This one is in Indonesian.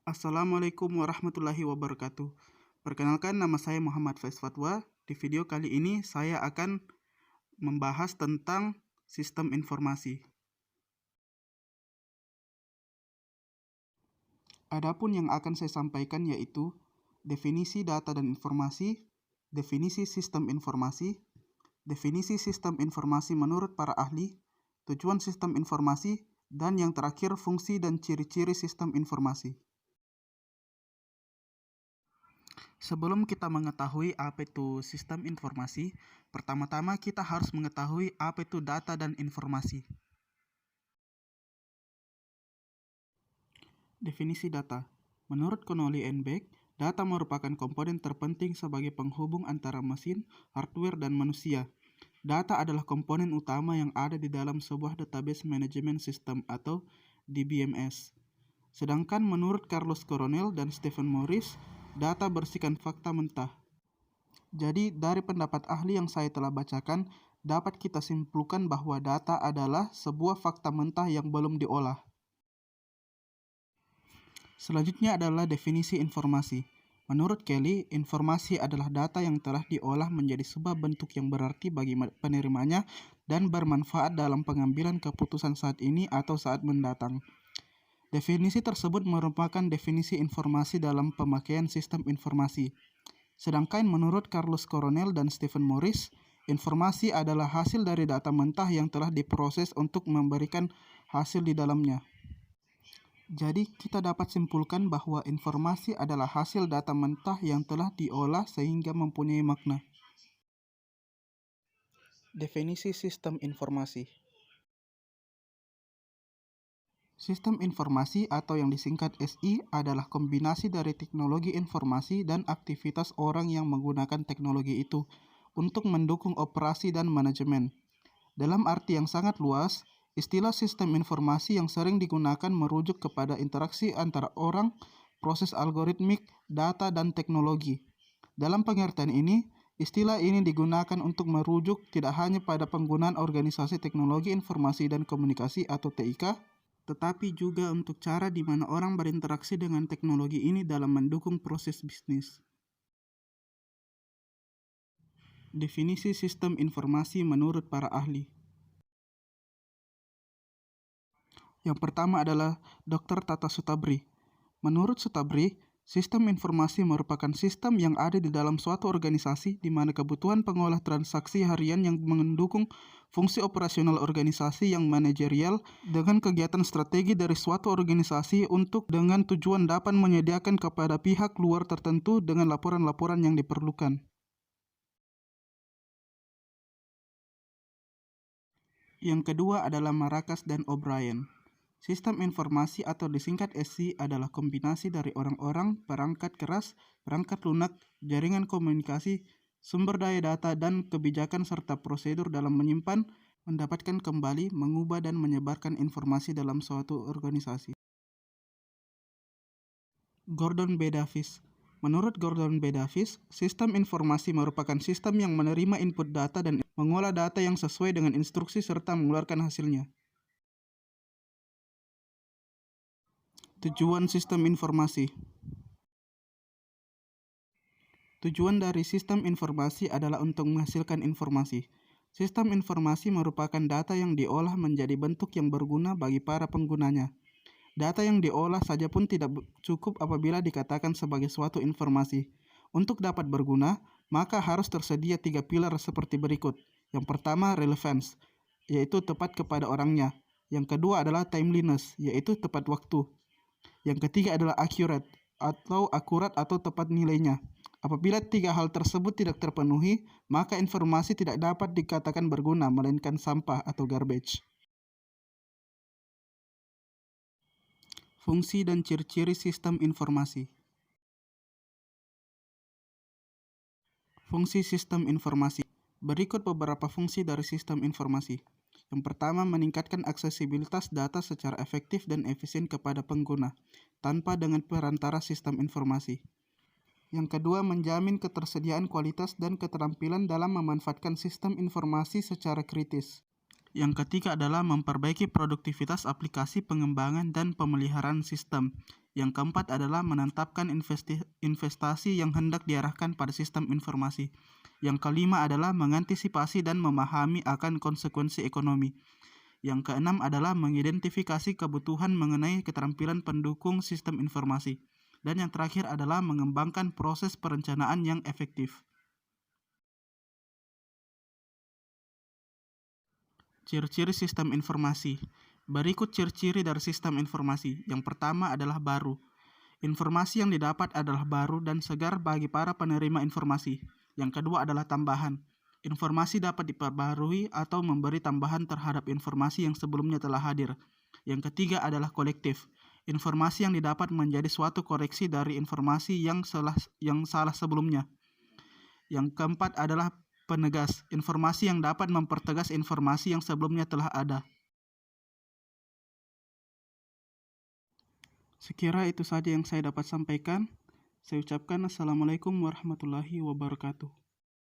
Assalamualaikum warahmatullahi wabarakatuh. Perkenalkan, nama saya Muhammad Faiz Fatwa. Di video kali ini saya akan membahas tentang sistem informasi. Adapun yang akan saya sampaikan yaitu definisi data dan informasi, definisi sistem informasi menurut para ahli, tujuan sistem informasi, dan yang terakhir fungsi dan ciri-ciri sistem informasi. Sebelum kita mengetahui apa itu sistem informasi, pertama-tama kita harus mengetahui apa itu data dan informasi. Definisi data. Menurut Connolly and Beck, data merupakan komponen terpenting sebagai penghubung antara mesin, hardware, dan manusia. Data adalah komponen utama yang ada di dalam sebuah database management system atau DBMS. Sedangkan menurut Carlos Coronel dan Stephen Morris, data bersihkan fakta mentah. Jadi, dari pendapat ahli yang saya telah bacakan, dapat kita simpulkan bahwa data adalah sebuah fakta mentah yang belum diolah. Selanjutnya adalah definisi informasi. Menurut Kelly, informasi adalah data yang telah diolah menjadi sebuah bentuk yang berarti bagi penerimanya dan bermanfaat dalam pengambilan keputusan saat ini atau saat mendatang. Definisi tersebut merupakan definisi informasi dalam pemakaian sistem informasi. Sedangkan menurut Carlos Coronel dan Stephen Morris, informasi adalah hasil dari data mentah yang telah diproses untuk memberikan hasil di dalamnya. Jadi, kita dapat simpulkan bahwa informasi adalah hasil data mentah yang telah diolah sehingga mempunyai makna. Definisi sistem informasi. Sistem informasi atau yang disingkat SI adalah kombinasi dari teknologi informasi dan aktivitas orang yang menggunakan teknologi itu untuk mendukung operasi dan manajemen. Dalam arti yang sangat luas, istilah sistem informasi yang sering digunakan merujuk kepada interaksi antara orang, proses algoritmik, data, dan teknologi. Dalam pengertian ini, istilah ini digunakan untuk merujuk tidak hanya pada penggunaan organisasi teknologi informasi dan komunikasi atau TIK, tetapi juga untuk cara di mana orang berinteraksi dengan teknologi ini dalam mendukung proses bisnis. Definisi sistem informasi menurut para ahli. Yang pertama adalah Dr. Tata Sutabri. Menurut Sutabri, sistem informasi merupakan sistem yang ada di dalam suatu organisasi di mana kebutuhan pengolah transaksi harian yang mendukung fungsi operasional organisasi yang manajerial dengan kegiatan strategi dari suatu organisasi untuk dengan tujuan dapat menyediakan kepada pihak luar tertentu dengan laporan-laporan yang diperlukan. Yang kedua adalah Marcus dan O'Brien. Sistem informasi atau disingkat SI adalah kombinasi dari orang-orang, perangkat keras, perangkat lunak, jaringan komunikasi, sumber daya data, dan kebijakan serta prosedur dalam menyimpan, mendapatkan kembali, mengubah, dan menyebarkan informasi dalam suatu organisasi. Gordon B. Davis. Menurut Gordon B. Davis, sistem informasi merupakan sistem yang menerima input data dan mengolah data yang sesuai dengan instruksi serta mengeluarkan hasilnya. Tujuan sistem informasi. Tujuan dari sistem informasi adalah untuk menghasilkan informasi. Sistem informasi merupakan data yang diolah menjadi bentuk yang berguna bagi para penggunanya. Data yang diolah saja pun tidak cukup apabila dikatakan sebagai suatu informasi. Untuk dapat berguna, maka harus tersedia 3 pilar seperti berikut. Yang pertama, relevance, yaitu tepat kepada orangnya. Yang kedua adalah timeliness, yaitu tepat waktu. Yang ketiga adalah accurate, atau akurat atau tepat nilainya. Apabila 3 hal tersebut tidak terpenuhi, maka informasi tidak dapat dikatakan berguna, melainkan sampah atau garbage. Fungsi dan ciri-ciri sistem informasi. Fungsi sistem informasi. Berikut beberapa fungsi dari sistem informasi. Yang pertama, meningkatkan aksesibilitas data secara efektif dan efisien kepada pengguna, tanpa dengan perantara sistem informasi. Yang kedua, menjamin ketersediaan kualitas dan keterampilan dalam memanfaatkan sistem informasi secara kritis. Yang ketiga adalah memperbaiki produktivitas aplikasi pengembangan dan pemeliharaan sistem. Yang keempat adalah menetapkan investasi yang hendak diarahkan pada sistem informasi. Yang kelima adalah mengantisipasi dan memahami akan konsekuensi ekonomi. Yang keenam adalah mengidentifikasi kebutuhan mengenai keterampilan pendukung sistem informasi. Dan yang terakhir adalah mengembangkan proses perencanaan yang efektif. Ciri-ciri sistem informasi. Berikut ciri-ciri dari sistem informasi. Yang pertama adalah baru. Informasi yang didapat adalah baru dan segar bagi para penerima informasi. Yang kedua adalah tambahan. Informasi dapat diperbarui atau memberi tambahan terhadap informasi yang sebelumnya telah hadir. Yang ketiga adalah kolektif. Informasi yang didapat menjadi suatu koreksi dari informasi yang salah sebelumnya. Yang keempat adalah penegas. Informasi yang dapat mempertegas informasi yang sebelumnya telah ada. Sekira itu saja yang saya dapat sampaikan. Saya ucapkan Assalamualaikum warahmatullahi wabarakatuh.